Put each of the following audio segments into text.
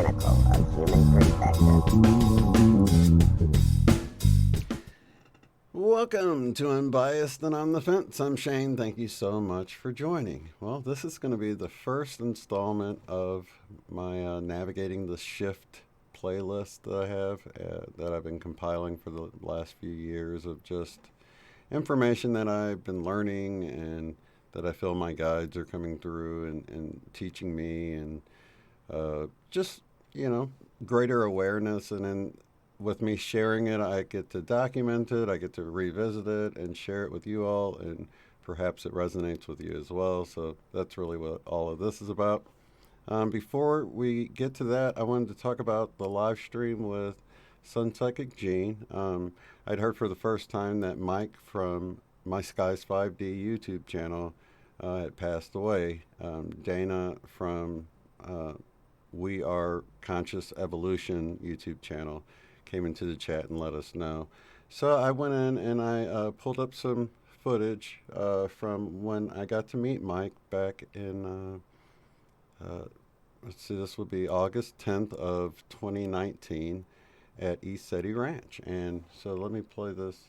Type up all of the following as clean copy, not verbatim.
pinnacle of human perfection. Welcome to Unbiased and on the Fence. I'm Shane. Thank you so much for joining. Well, this is going to be the first installment of my Navigating the Shift playlist that I have, that I've been compiling for the last few years of just information that I've been learning and that I feel my guides are coming through and teaching me, and just, greater awareness. And then with me sharing it, I get to document it, I get to revisit it and share it with you all, and perhaps it resonates with you as well. So that's really what all of this is about. Before we get to that, I wanted to talk about the live stream with Sun Psychic Gene. I'd heard for the first time that Mike from My Skies 5D YouTube channel had passed away. Dana from We Are Conscious Evolution YouTube channel came into the chat and let us know. So I went in and I pulled up some footage from when I got to meet Mike back in, let's see, this would be August 10th of 2019 at East City Ranch. And so let me play this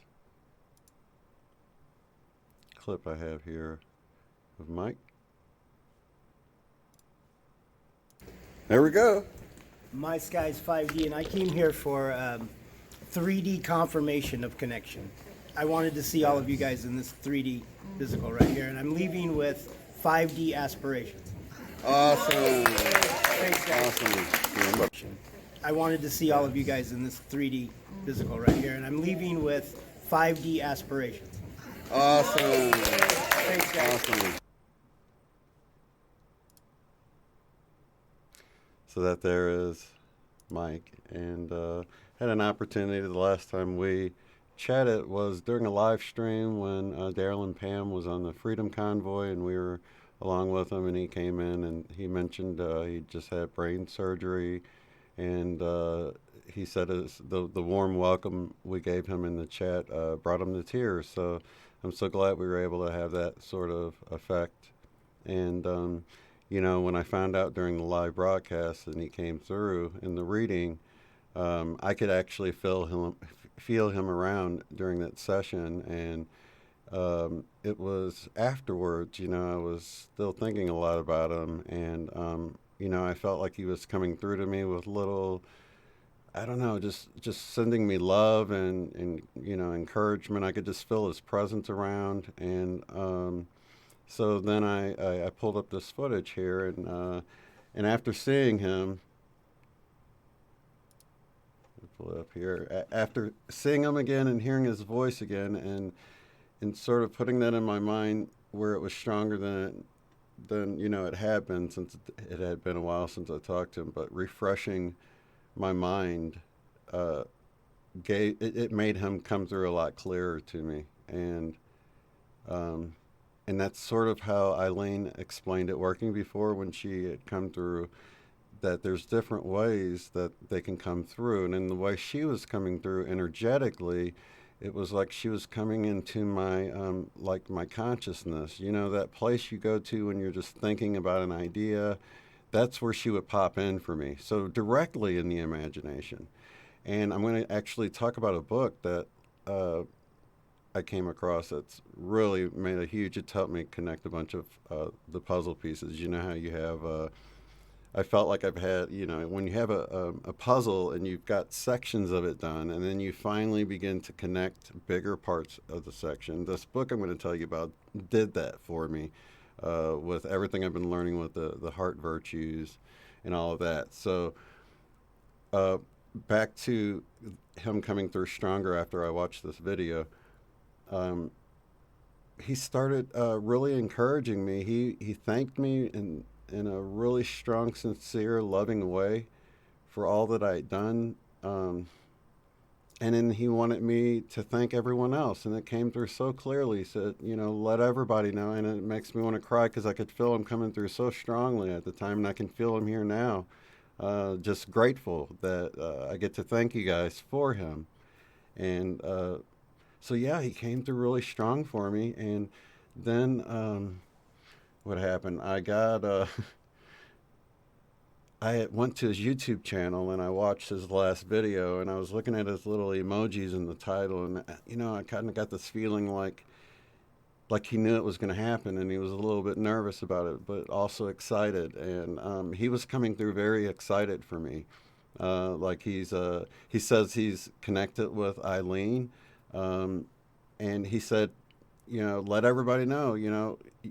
clip I have here of Mike. There we go. My Skies 5D, and I came here for 3D confirmation of connection. I wanted to see all of you guys in this 3D physical right here, and I'm leaving with 5D aspirations. Awesome. Thanks, guys. Awesome. I wanted to see all of you guys in this 3D physical right here, and I'm leaving with 5D aspirations. Awesome. Thanks, guys. Awesome. So that there is Mike, and had an opportunity. The last time we chatted was during a live stream when Daryl and Pam was on the Freedom Convoy, and we were along with him, and he came in and he mentioned he just had brain surgery, and he said the warm welcome we gave him in the chat brought him to tears. So I'm so glad we were able to have that sort of effect. And when I found out during the live broadcast and he came through in the reading, I could actually feel him around during that session. And it was afterwards, I was still thinking a lot about him. And, I felt like he was coming through to me with little, I don't know, just sending me love and encouragement. I could just feel his presence around. And so then I pulled up this footage here, and after seeing him, pull it up here. After seeing him again and hearing his voice again, and sort of putting that in my mind where it was stronger than it had been, since it had been a while since I talked to him, but refreshing my mind it made him come through a lot clearer to me. And that's sort of how Eileen explained it working before when she had come through, that there's different ways that they can come through. And in the way she was coming through energetically, it was like she was coming into my, my consciousness. That place you go to when you're just thinking about an idea, that's where she would pop in for me. So directly in the imagination. And I'm going to actually talk about a book that I came across that's really made it's helped me connect a bunch of the puzzle pieces. You know how you have, I felt like I've had, when you have a puzzle and you've got sections of it done, and then you finally begin to connect bigger parts of the section. This book I'm going to tell you about did that for me with everything I've been learning with the heart virtues and all of that. So back to him coming through stronger after I watched this video. He started really encouraging me. He thanked me in a really strong, sincere, loving way for all that I had done. And then he wanted me to thank everyone else. And it came through so clearly. He said, let everybody know. And it makes me want to cry because I could feel him coming through so strongly at the time. And I can feel him here now. Just grateful that I get to thank you guys for him. And so yeah, he came through really strong for me. And then what happened? I I went to his YouTube channel and I watched his last video, and I was looking at his little emojis in the title, and I kind of got this feeling like he knew it was going to happen, and he was a little bit nervous about it, but also excited. And he was coming through very excited for me. Like he says he's connected with Eileen, and he said, let everybody know,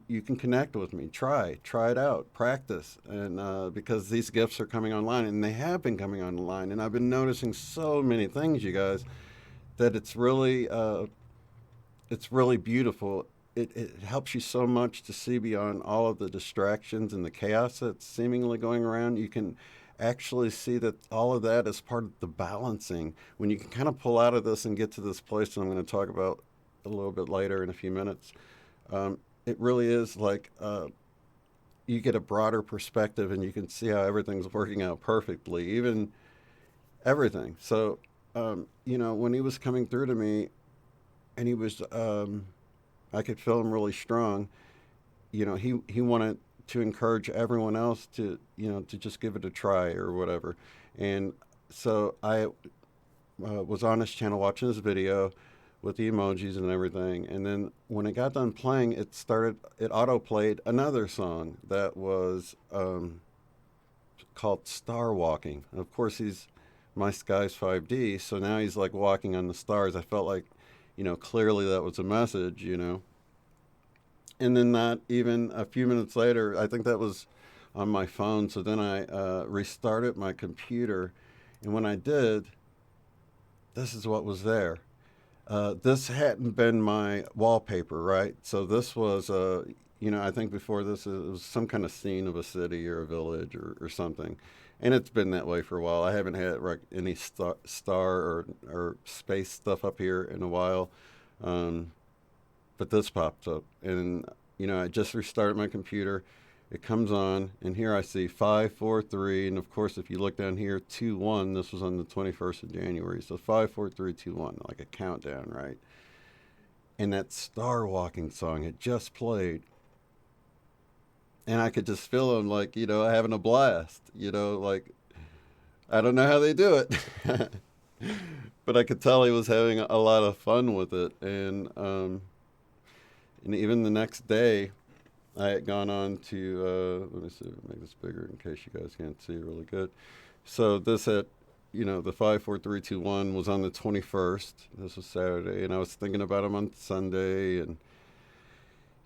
you can connect with me. Try it out, practice, and because these gifts are coming online, and they have been coming online, and I've been noticing so many things, you guys, that it's really beautiful. It helps you so much to see beyond all of the distractions and the chaos that's seemingly going around. You can actually see that all of that is part of the balancing. When you can kind of pull out of this and get to this place that I'm going to talk about a little bit later in a few minutes, it really is like you get a broader perspective, and you can see how everything's working out perfectly, even everything. So, when he was coming through to me, and he was, I could feel him really strong. He wanted to encourage everyone else to, to just give it a try or whatever. And so I was on his channel watching his video with the emojis and everything. And then when it got done playing, it auto played another song that was called Star Walking. And of course, my sky's 5D, so now he's like walking on the stars. I felt like, clearly that was a message, And then not even a few minutes later, I think that was on my phone. So then I restarted my computer. And when I did, this is what was there. This hadn't been my wallpaper, right? So this was, I think before this, it was some kind of scene of a city or a village or something. And it's been that way for a while. I haven't had any star or space stuff up here in a while. But this popped up. And, I just restarted my computer. It comes on, and here I see 543, and of course, if you look down here, 2-1. This was on the 21st of January, so 54321, like a countdown, right? And that Star Walking song had just played, and I could just feel him, like, having a blast, like, I don't know how they do it, but I could tell he was having a lot of fun with it, and even the next day, I had gone on to, let me see, make this bigger in case you guys can't see really good. So this had, the 54321 was on the 21st. This was Saturday, and I was thinking about him on Sunday, and,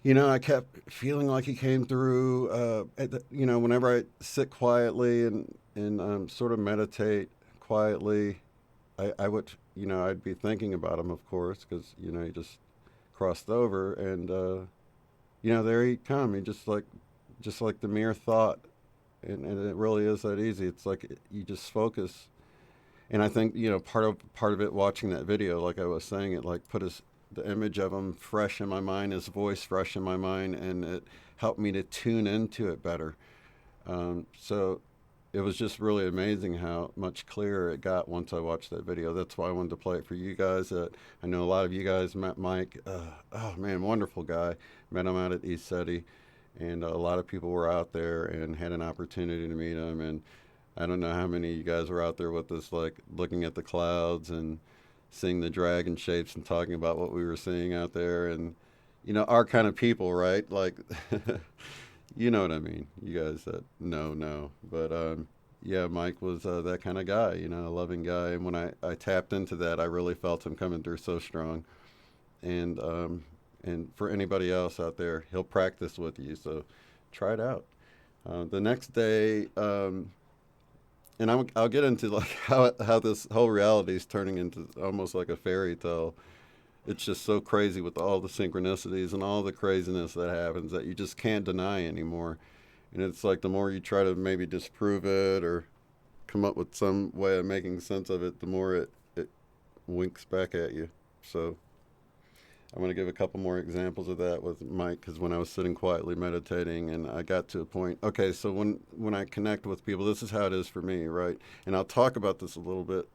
I kept feeling like he came through, whenever I sit quietly and sort of meditate quietly, I would, I'd be thinking about him, of course, because, he just crossed over, and, there he come. He just like the mere thought, and it really is that easy. It's like you just focus, and I think part of it watching that video, like I was saying, it like put the image of him fresh in my mind, his voice fresh in my mind, and it helped me to tune into it better. So it was just really amazing how much clearer it got once I watched that video. That's why I wanted to play it for you guys. I know a lot of you guys met Mike. Oh man, wonderful guy. Met him out at East City, and a lot of people were out there and had an opportunity to meet him. And I don't know how many of you guys were out there with us, like looking at the clouds and seeing the dragon shapes and talking about what we were seeing out there. And our kind of people, right? Like you know what I mean. You guys that know. But yeah, Mike was that kind of guy, a loving guy. And when I tapped into that, I really felt him coming through so strong. And for anybody else out there, he'll practice with you. So try it out. The next day, and I'll get into like how this whole reality is turning into almost like a fairy tale. It's just so crazy with all the synchronicities and all the craziness that happens that you just can't deny anymore. And it's like the more you try to maybe disprove it or come up with some way of making sense of it, the more it winks back at you. So I'm going to give a couple more examples of that with Mike, because when I was sitting quietly meditating and I got to a point, okay, so when I connect with people, this is how it is for me, right? And I'll talk about this a little bit,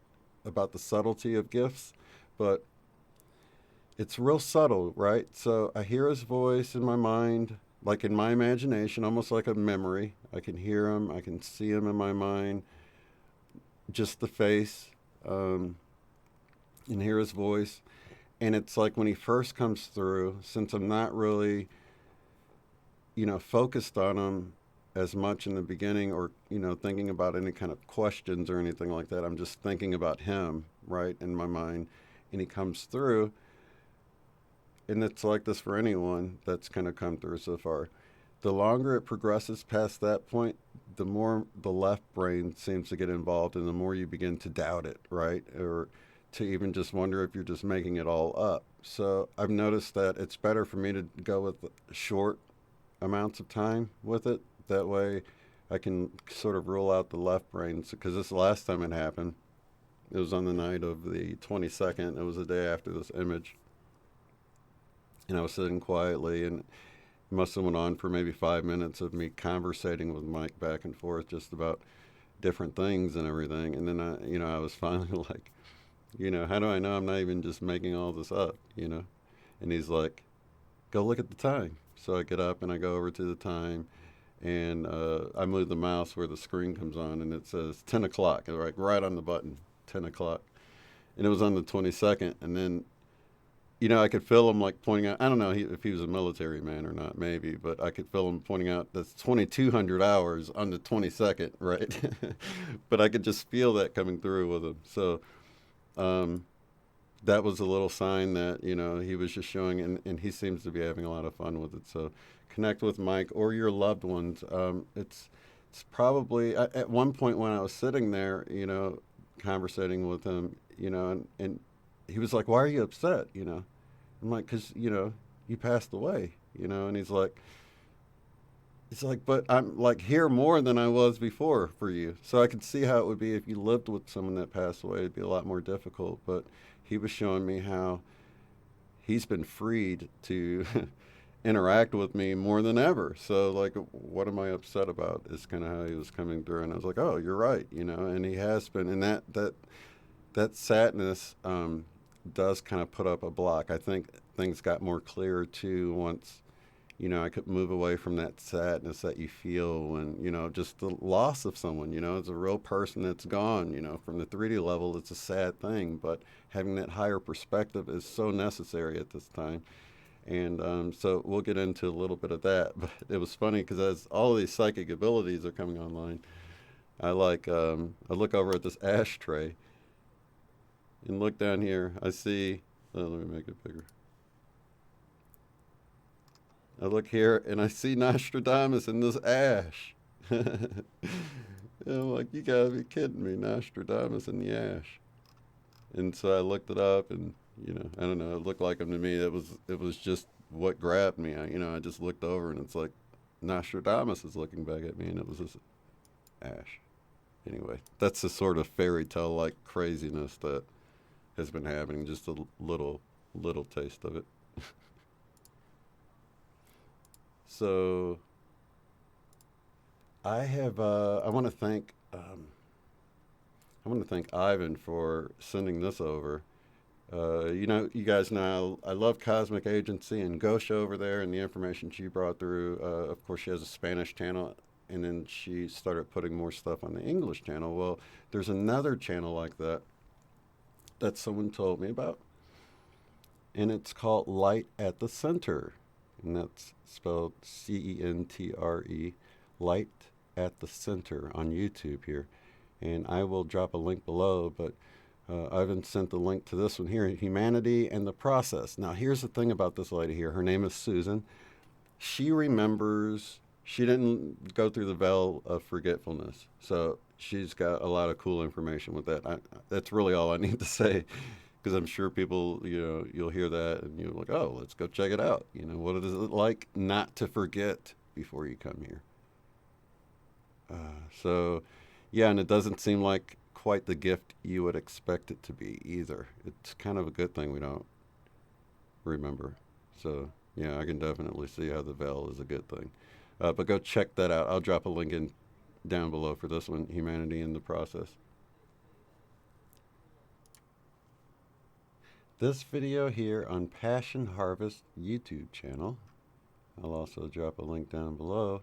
about the subtlety of gifts, but it's real subtle, right? So I hear his voice in my mind, like in my imagination, almost like a memory. I can hear him, I can see him in my mind, just the face, um, and hear his voice. And it's like when he first comes through, since I'm not really, focused on him as much in the beginning, or, thinking about any kind of questions or anything like that. I'm just thinking about him, right, in my mind. And he comes through, and it's like this for anyone that's kind of come through so far. The longer it progresses past that point, the more the left brain seems to get involved, and the more you begin to doubt it, right? Or to even just wonder if you're just making it all up. So I've noticed that it's better for me to go with short amounts of time with it. That way I can sort of rule out the left brain. Because this last time it happened, it was on the night of the 22nd. It was the day after this image. And I was sitting quietly, and it must have went on for maybe 5 minutes of me conversating with Mike back and forth just about different things and everything. And then I was finally like, how do I know I'm not even just making all this up? And he's like, go look at the time. So I get up and I go over to the time, and I move the mouse where the screen comes on, and it says 10 o'clock, right on the button, 10 o'clock. And it was on the 22nd. And then, I could feel him like pointing out, I don't know if he was a military man or not, maybe, but I could feel him pointing out that's 2,200 hours on the 22nd, right? But I could just feel that coming through with him. So um, that was a little sign that, he was just showing, and he seems to be having a lot of fun with it. So connect with Mike or your loved ones. It's probably, at one point when I was sitting there, conversating with him, and he was like, why are you upset? I'm like, because, you passed away, and he's like, but I'm like here more than I was before for you. So I could see how it would be if you lived with someone that passed away. It'd be a lot more difficult. But he was showing me how he's been freed to interact with me more than ever. So like, what am I upset about? Is kind of how he was coming through. And I was like, oh, you're right, and he has been. And that sadness does kind of put up a block. I think things got more clear too once, I could move away from that sadness that you feel when, just the loss of someone, it's a real person that's gone, from the 3D level, it's a sad thing, but having that higher perspective is so necessary at this time. And so we'll get into a little bit of that, but it was funny because as all of these psychic abilities are coming online, I look over at this ashtray and look down here. I see, let me make it bigger. I look here and I see Nostradamus in this ash. And I'm like, you gotta be kidding me, Nostradamus in the ash. And so I looked it up, and I don't know, it looked like him to me. It was just what grabbed me. I just looked over, and it's like Nostradamus is looking back at me, and it was this ash. Anyway, that's the sort of fairy tale like craziness that has been happening. Just a little taste of it. So I want to thank Ivan for sending this over. You guys know I love Cosmic Agency and Gosha over there, and the information she brought through. Of course, she has a Spanish channel, and then she started putting more stuff on the English channel. Well, there's another channel like that someone told me about, and it's called Light at the Center, and that's spelled CENTRE, Light at the Center on YouTube here. And I will drop a link below, but Ivan sent the link to this one here, Humanity and the Process. Now, here's the thing about this lady here. Her name is Susan. She remembers, she didn't go through the veil of forgetfulness. So she's got a lot of cool information with that. That's really all I need to say, because I'm sure people, you'll hear that and you're like, oh, let's go check it out. What is it like not to forget before you come here? So, yeah, and it doesn't seem like quite the gift you would expect it to be either. It's kind of a good thing we don't remember. So, yeah, I can definitely see how the veil is a good thing. But go check that out. I'll drop a link in down below for this one, Humanity in the Process. This video here on Passion Harvest YouTube channel I'll also drop a link down below.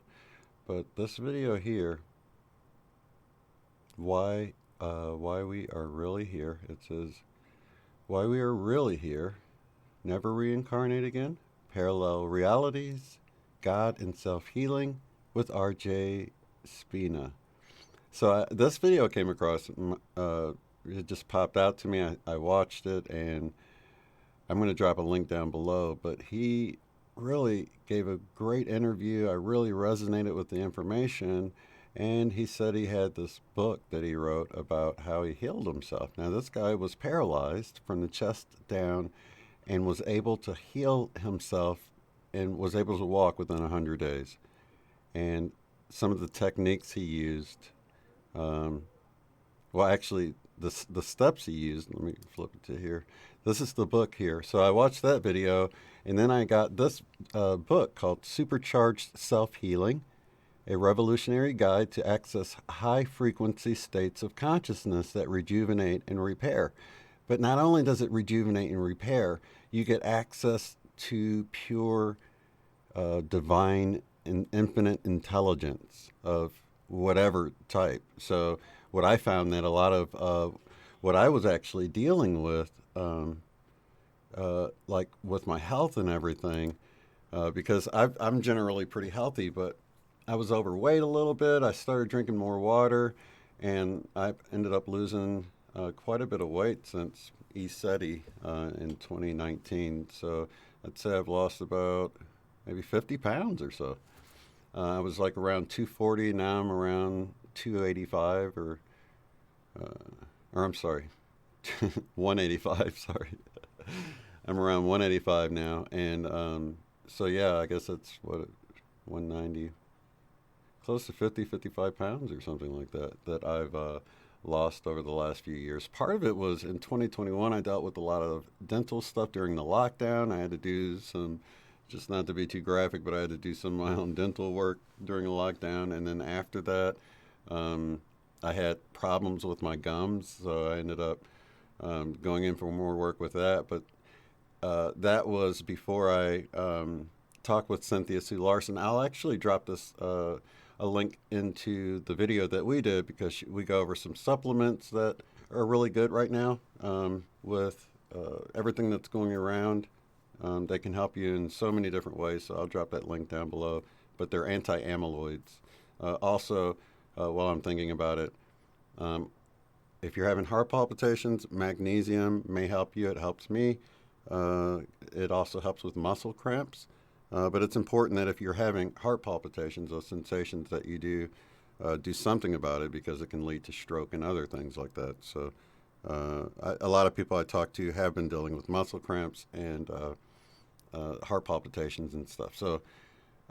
But this video here, why we are really here. It says, why we are really here, never reincarnate again, parallel realities, God and self-healing with RJ Spina. So this video came across, it just popped out to me. I watched it, and I'm going to drop a link down below, but he really gave a great interview. I really resonated with the information, and he said he had this book that he wrote about how he healed himself. Now, this guy was paralyzed from the chest down and was able to heal himself and was able to walk within 100 days. And some of the techniques he used, well, actually, the steps he used, let me flip it to here. This is the book here. So I watched that video, and then I got this book called Supercharged Self-Healing, a revolutionary guide to access high-frequency states of consciousness that rejuvenate and repair. But not only does it rejuvenate and repair, you get access to pure divine and infinite intelligence of whatever type. So what I found that a lot of what I was actually dealing with, like with my health and everything, because I'm generally pretty healthy, but I was overweight a little bit. I started drinking more water, and I ended up losing quite a bit of weight since ESETI in 2019. So I'd say I've lost about maybe 50 pounds or so. I was like around 240. Now I'm around 285 or I'm sorry, 185, sorry. I'm around 185 now. And so, yeah, I guess that's what, 190, close to 50, 55 pounds or something like that I've lost over the last few years. Part of it was in 2021, I dealt with a lot of dental stuff during the lockdown. I had to do some, just not to be too graphic, but I had to do some of my own dental work during the lockdown. And then after that, I had problems with my gums, so I ended up going in for more work with that. But that was before I talked with Cynthia Sue Larson. I'll actually drop this a link into the video that we did, because we go over some supplements that are really good right now with everything that's going around. They can help you in so many different ways, so I'll drop that link down below. But they're anti-amyloids. Also, while I'm thinking about it, if you're having heart palpitations, magnesium may help you. It helps me. It also helps with muscle cramps. But it's important that if you're having heart palpitations, those sensations, that you do something about it, because it can lead to stroke and other things like that. So a lot of people I talk to have been dealing with muscle cramps and heart palpitations and stuff. So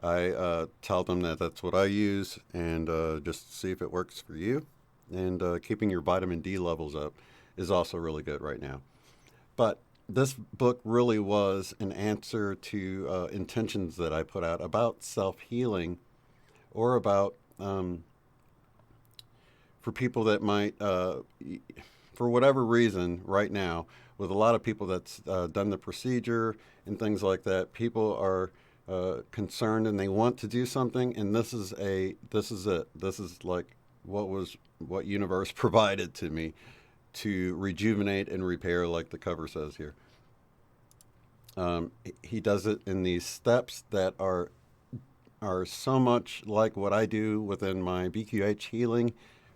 I tell them that that's what I use, and just see if it works for you. And keeping your vitamin D levels up is also really good right now. But this book really was an answer to intentions that I put out about self-healing, or about for people that might, for whatever reason right now, with a lot of people that's done the procedure and things like that, people are concerned and they want to do something, and this is it. This is like what universe provided to me to rejuvenate and repair, like the cover says here. He does it in these steps that are so much like what I do within my BQH healing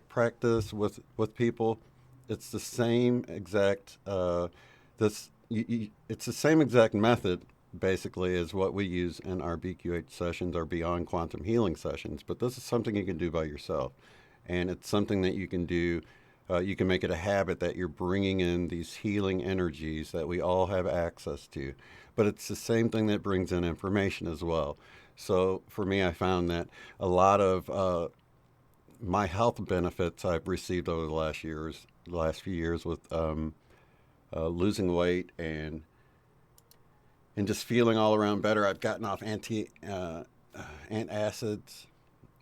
practice with people. It's the same exact it's the same exact method basically as what we use in our BQH sessions, our Beyond Quantum Healing sessions. But this is something you can do by yourself, and it's something that you can do. You can make it a habit that you're bringing in these healing energies that we all have access to. But it's the same thing that brings in information as well. So for me, I found that a lot of my health benefits I've received over the last few years with losing weight and just feeling all around better. I've gotten off antacids.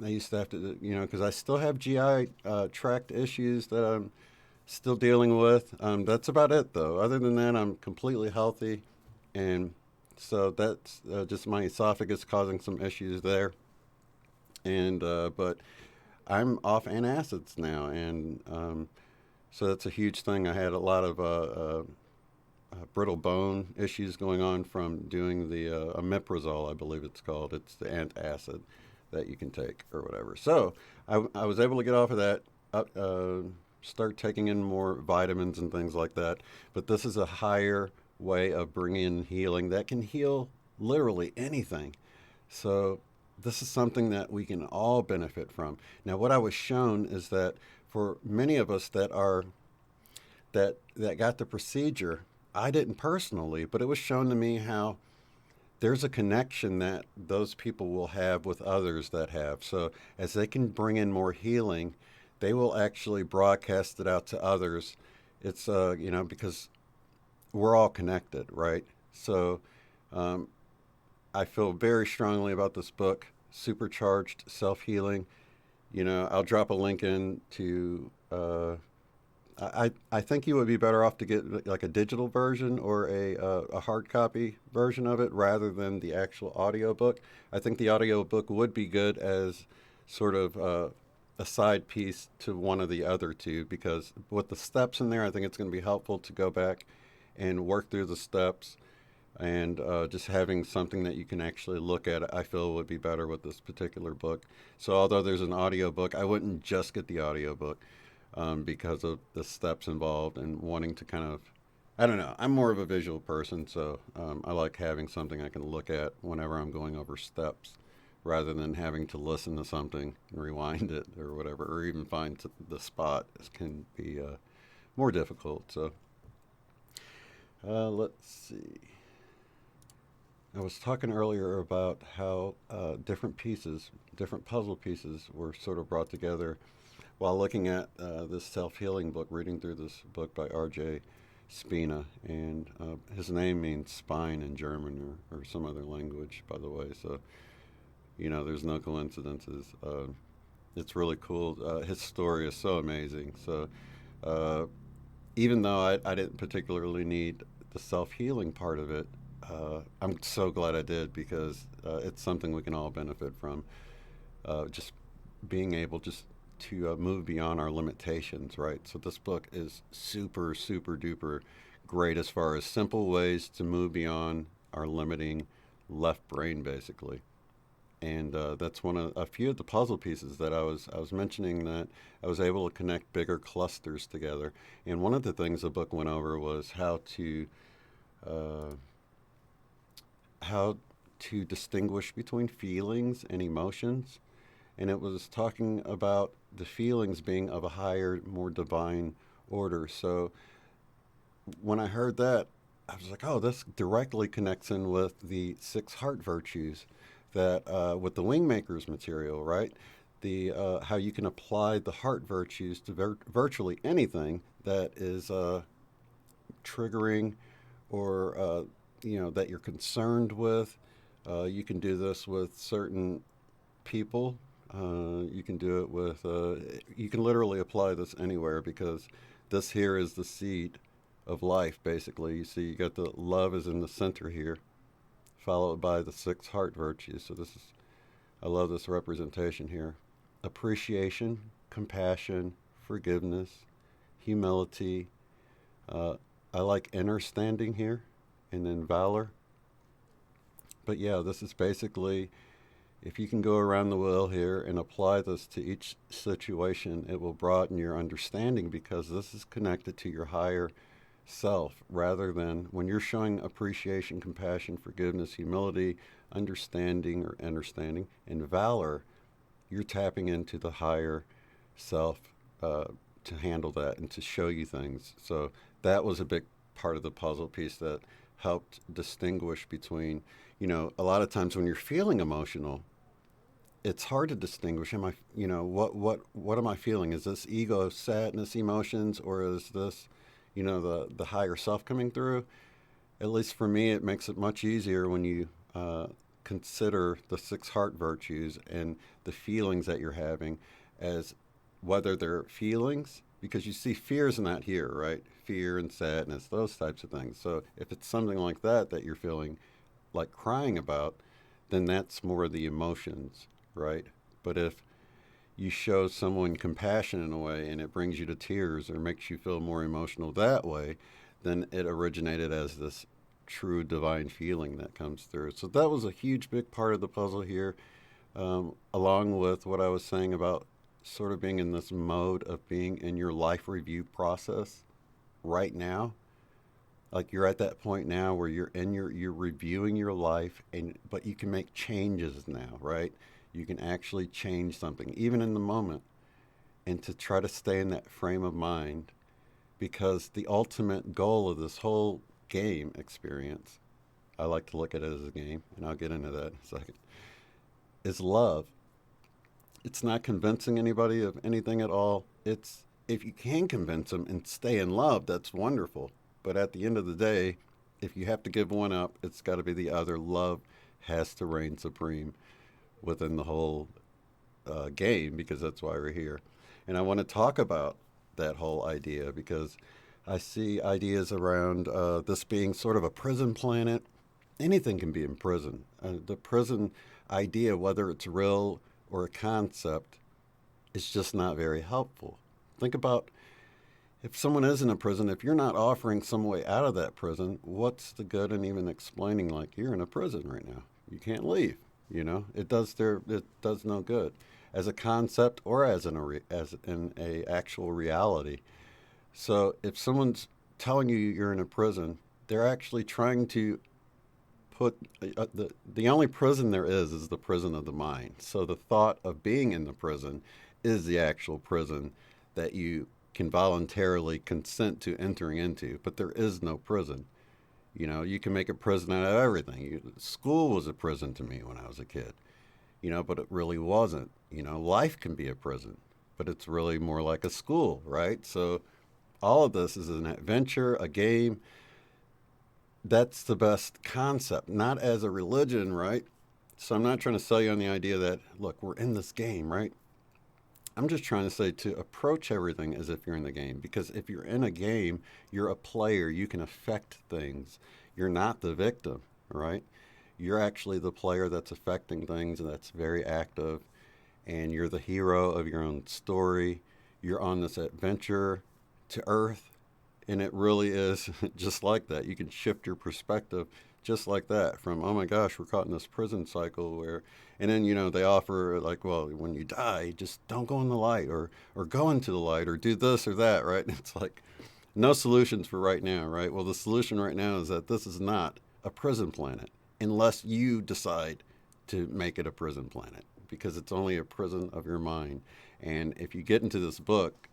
I used to have to, because I still have GI tract issues that I'm still dealing with. That's about it, though. Other than that, I'm completely healthy and So that's just my esophagus causing some issues there. And but I'm off antacids now, and so that's a huge thing. I had a lot of brittle bone issues going on from doing the omeprazole, I believe it's called. It's the antacid that you can take or whatever. So I was able to get off of that, start taking in more vitamins and things like that. But this is a higher way of bringing in healing that can heal literally anything. So this is something that we can all benefit from. Now, what I was shown is that for many of us that got the procedure, I didn't personally, but it was shown to me how there's a connection that those people will have with others that have. So as they can bring in more healing, they will actually broadcast it out to others. It's because we're all connected, right? So I feel very strongly about this book, Supercharged Self-Healing. I'll drop a link in to. I think you would be better off to get like a digital version or a hard copy version of it rather than the actual audiobook. I think the audiobook would be good as sort of a side piece to one of the other two, because with the steps in there, I think it's going to be helpful to go back and work through the steps, and just having something that you can actually look at, I feel would be better with this particular book. So although there's an audiobook, I wouldn't just get the audiobook. Because of the steps involved and wanting to kind of, I don't know, I'm more of a visual person, so I like having something I can look at whenever I'm going over steps rather than having to listen to something and rewind it or whatever, or even find the spot. It can be more difficult. So let's see. I was talking earlier about how different puzzle pieces were sort of brought together while looking at this self-healing book, reading through this book by R.J. Spina. And his name means spine in German or some other language, by the way. So, there's no coincidences. It's really cool. His story is so amazing. So even though I didn't particularly need the self-healing part of it, I'm so glad I did, because it's something we can all benefit from. Just being able just to move beyond our limitations, right? So this book is super, super duper great as far as simple ways to move beyond our limiting left brain, basically. And that's one of a few of the puzzle pieces that I was mentioning, that I was able to connect bigger clusters together. And one of the things the book went over was how to distinguish between feelings and emotions. And it was talking about the feelings being of a higher, more divine order. So when I heard that, I was like, oh, this directly connects in with the 6 heart virtues that with the Wingmakers material, right? The how you can apply the heart virtues to virtually anything that is triggering or that you're concerned with. You can do this with certain people. You can do it with, you can literally apply this anywhere, because this here is the seed of life, basically. You see, you got the love is in the center here, followed by the 6 heart virtues. So I love this representation here. Appreciation, compassion, forgiveness, humility. I like understanding here, and then valor. But yeah, this is basically, if you can go around the wheel here and apply this to each situation, it will broaden your understanding, because this is connected to your higher self, rather than when you're showing appreciation, compassion, forgiveness, humility, understanding, and valor, you're tapping into the higher self to handle that and to show you things. So that was a big part of the puzzle piece that helped distinguish between, a lot of times when you're feeling emotional, it's hard to distinguish. Am I, what am I feeling? Is this ego, sadness, emotions, or is this, the higher self coming through? At least for me, it makes it much easier when you consider the 6 heart virtues and the feelings that you're having as whether they're feelings, because you see fears in that here, right? Fear and sadness, those types of things. So if it's something like that you're feeling, like crying about, then that's more the emotions, right? But if you show someone compassion in a way and it brings you to tears or makes you feel more emotional that way, then it originated as this true divine feeling that comes through. So that was a huge, big part of the puzzle here, along with what I was saying about sort of being in this mode of being in your life review process right now. Like you're at that point now where you're reviewing your life, and but you can make changes now, right? You can actually change something even in the moment, and to try to stay in that frame of mind, because the ultimate goal of this whole game experience, I like to look at it as a game, and I'll get into that in a second, is love. It's not convincing anybody of anything at all. It's if you can convince them and stay in love, that's wonderful. But at the end of the day, if you have to give one up, it's got to be the other. Love has to reign supreme within the whole game, because that's why we're here. And I want to talk about that whole idea because I see ideas around this being sort of a prison planet. Anything can be in prison. The prison idea, whether it's real or a concept, is just not very helpful. Think about if someone is in a prison, if you're not offering some way out of that prison, what's the good in even explaining like you're in a prison right now? You can't leave. It does no good as a concept or as in a actual reality. So if someone's telling you you're in a prison, they're actually trying to put the only prison there is the prison of the mind. So the thought of being in the prison is the actual prison that you can voluntarily consent to entering into, but there is no prison. You can make a prison out of everything. School was a prison to me when I was a kid, but it really wasn't. Life can be a prison, but it's really more like a school, right? So all of this is an adventure, a game. That's the best concept, not as a religion, right? So I'm not trying to sell you on the idea that, look, we're in this game, right? I'm just trying to say to approach everything as if you're in the game, because if you're in a game, you're a player. You can affect things. You're not the victim, right? You're actually the player that's affecting things and that's very active, and you're the hero of your own story. You're on this adventure to Earth, and it really is just like that. You can shift your perspective just like that from, oh my gosh, we're caught in this prison cycle where, and then, they offer like, well, when you die, just don't go in the light or go into the light or do this or that, right? It's like no solutions for right now, right? Well, the solution right now is that this is not a prison planet unless you decide to make it a prison planet, because it's only a prison of your mind. And if you get into this book,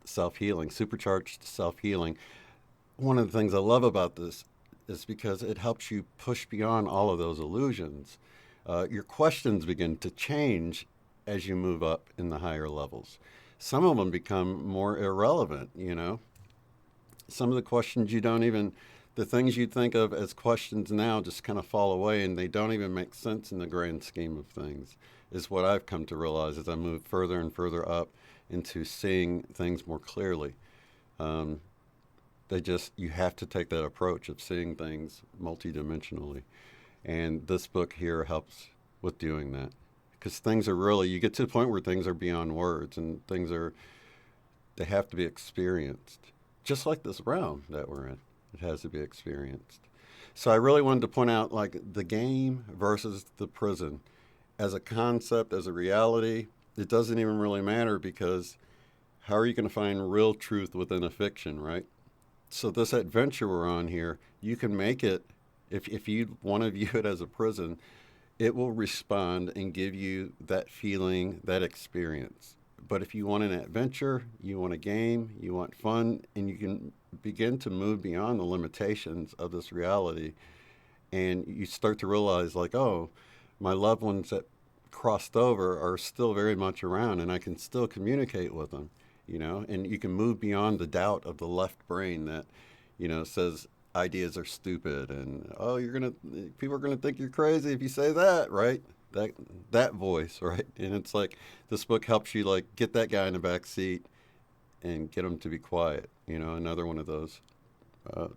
self-healing, supercharged self-healing, one of the things I love about this is because it helps you push beyond all of those illusions. Your questions begin to change as you move up in the higher levels. Some of them become more irrelevant, Some of the questions the things you think of as questions now just kind of fall away, and they don't even make sense in the grand scheme of things, is what I've come to realize as I move further and further up into seeing things more clearly. You have to take that approach of seeing things multidimensionally. And this book here helps with doing that. Because things are really, you get to the point where things are beyond words, and they have to be experienced. Just like this realm that we're in, it has to be experienced. So I really wanted to point out like the game versus the prison. As a concept, as a reality, it doesn't even really matter, because how are you going to find real truth within a fiction, right? So this adventure we're on here, you can make it, if you want to view it as a prison, it will respond and give you that feeling, that experience. But if you want an adventure, you want a game, you want fun, and you can begin to move beyond the limitations of this reality, and you start to realize like, oh, my loved ones that crossed over are still very much around, and I can still communicate with them. And you can move beyond the doubt of the left brain that, says ideas are stupid, and people are gonna think you're crazy if you say that, right? That voice, right? And it's like this book helps you like get that guy in the back seat and get him to be quiet. Another one of those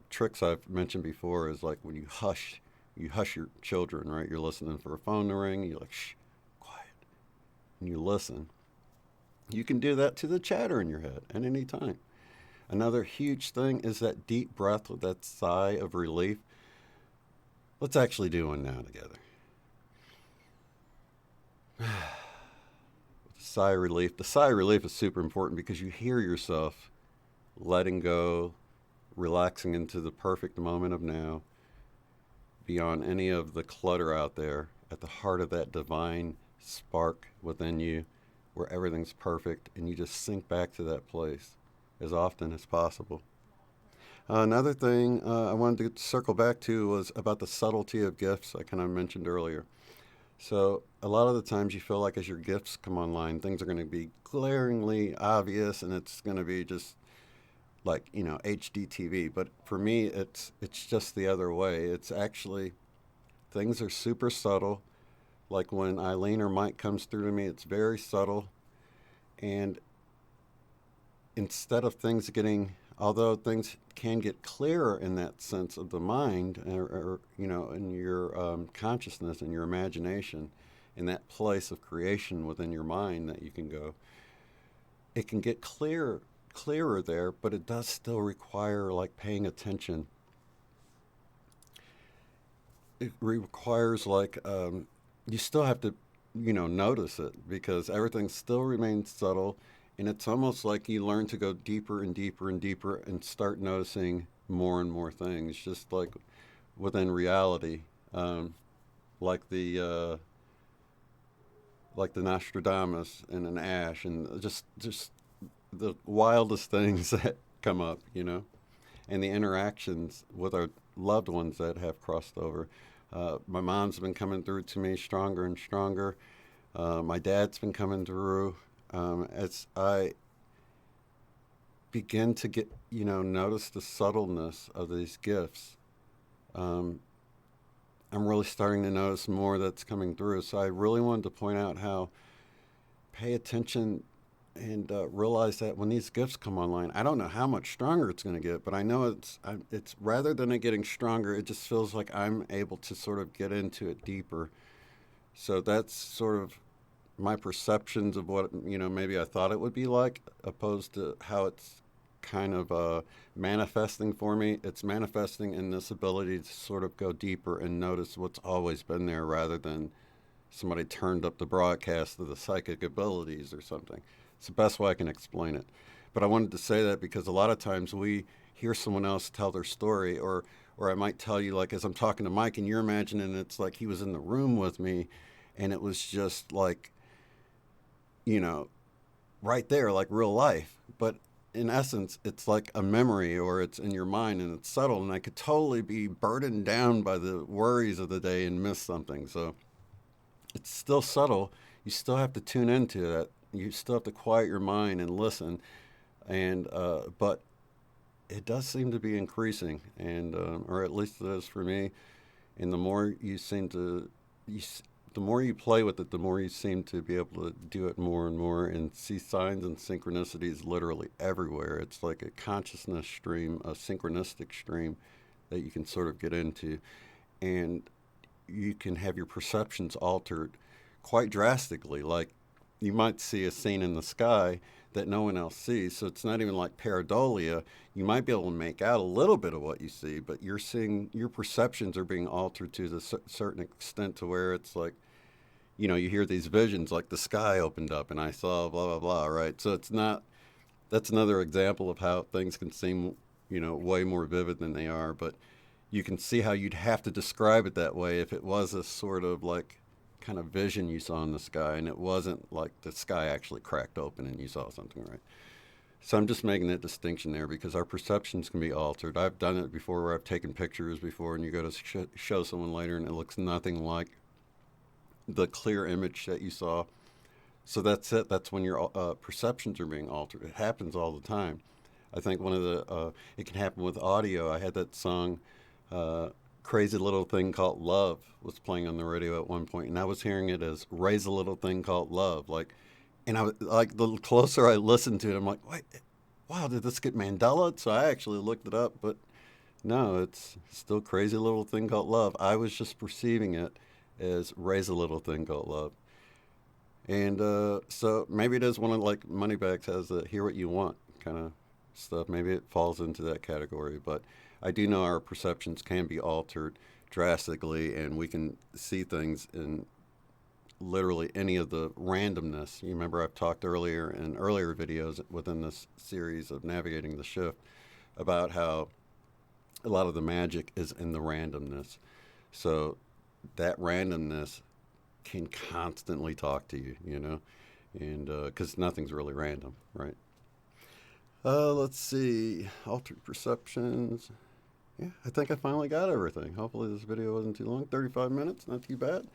tricks I've mentioned before is like when you hush your children, right? You're listening for a phone to ring, you're like, shh, quiet, and you listen. You can do that to the chatter in your head at any time. Another huge thing is that deep breath with that sigh of relief. Let's actually do one now together. Sigh of relief. The sigh of relief is super important because you hear yourself letting go, relaxing into the perfect moment of now, beyond any of the clutter out there, at the heart of that divine spark within you where everything's perfect, and you just sink back to that place as often as possible. Another thing I wanted to circle back to was about the subtlety of gifts I kind of mentioned earlier. So a lot of the times you feel like as your gifts come online, things are going to be glaringly obvious, and it's going to be just like, HD TV. But for me, it's just the other way. It's actually, things are super subtle. Like when Eileen or Mike comes through to me, it's very subtle. And instead of things getting, although things can get clearer in that sense of the mind, or in your consciousness and your imagination, in that place of creation within your mind that you can go, it can get clearer there, but it does still require like paying attention. It requires like you still have to notice it, because everything still remains subtle, and it's almost like you learn to go deeper and deeper and deeper and start noticing more and more things, just like within reality, like the Nostradamus and an ash, and just the wildest things that come up, and the interactions with our loved ones that have crossed over. My mom's been coming through to me stronger and stronger. My dad's been coming through. As I begin to get, notice the subtleness of these gifts, I'm really starting to notice more that's coming through. So I really wanted to point out how pay attention and realize that when these gifts come online, I don't know how much stronger it's going to get, but I know it's rather than it getting stronger, it just feels like I'm able to sort of get into it deeper. So that's sort of my perceptions of what maybe I thought it would be like, opposed to how it's kind of manifesting for me. It's manifesting in this ability to sort of go deeper and notice what's always been there, rather than somebody turned up the broadcast of the psychic abilities or something. It's the best way I can explain it. But I wanted to say that because a lot of times we hear someone else tell their story, or I might tell you, like, as I'm talking to Mike, and you're imagining it's like he was in the room with me, and it was just like, right there, like real life. But in essence, it's like a memory, or it's in your mind, and it's subtle, and I could totally be burdened down by the worries of the day and miss something. So it's still subtle. You still have to tune into that. You still have to quiet your mind and listen. And but it does seem to be increasing, and or at least it is for me. And the more you seem to, the more you play with it, the more you seem to be able to do it more and more, and see signs and synchronicities literally everywhere. It's like a consciousness stream, a synchronistic stream that you can sort of get into, and you can have your perceptions altered quite drastically. Like, you might see a scene in the sky that no one else sees. So it's not even like pareidolia. You might be able to make out a little bit of what you see, but you're seeing, your perceptions are being altered to the certain extent to where it's like, you hear these visions, like the sky opened up and I saw blah, blah, blah, right? So it's not, that's another example of how things can seem, way more vivid than they are. But you can see how you'd have to describe it that way if it was a sort of like kind of vision you saw in the sky, and it wasn't like the sky actually cracked open and you saw something, right? So I'm just making that distinction there, because our perceptions can be altered. I've done it before, where I've taken pictures before, and you go to show someone later and it looks nothing like the clear image that you saw. So that's it. That's when your perceptions are being altered. It happens all the time. I think one of the it can happen with audio. I had that song Crazy Little Thing Called Love was playing on the radio at one point, and I was hearing it as Raise a Little Thing Called Love. Like, and I was like, the closer I listened to it, I'm like, wait, wow, did this get Mandela? So I actually looked it up, but No, it's still a crazy little thing called love. I was just perceiving it as raise a little thing called love. And so maybe it is one of like Moneybags has the hear what you want kind of stuff. Maybe it falls into that category. But I do know our perceptions can be altered drastically, and we can see things in literally any of the randomness. You remember I've talked earlier in earlier videos within this series of Navigating the Shift about how a lot of the magic is in the randomness. So that randomness can constantly talk to you, you know, and because nothing's really random, right? Let's see, altered perceptions. Yeah, I think I finally got everything. Hopefully this video wasn't too long. 35 minutes, not too bad.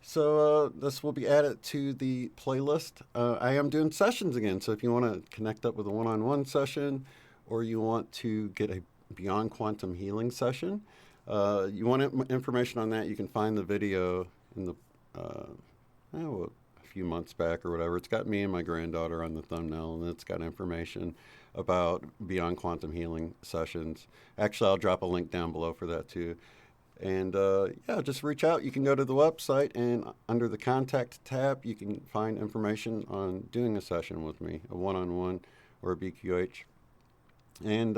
So this will be added to the playlist. I am doing sessions again, so if you want to connect up with a one-on-one session, or you want to get a Beyond Quantum Healing session, you want information on that, you can find the video in the a few months back or whatever. It's got me and my granddaughter on the thumbnail, and it's got information about Beyond Quantum Healing sessions. Actually, I'll drop a link down below for that too. And yeah, just reach out. You can go to the website, and under the contact tab, you can find information on doing a session with me, a one-on-one or a BQH. And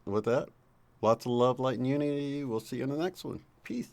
with that, lots of love, light, and unity. We'll see you in the next one. Peace.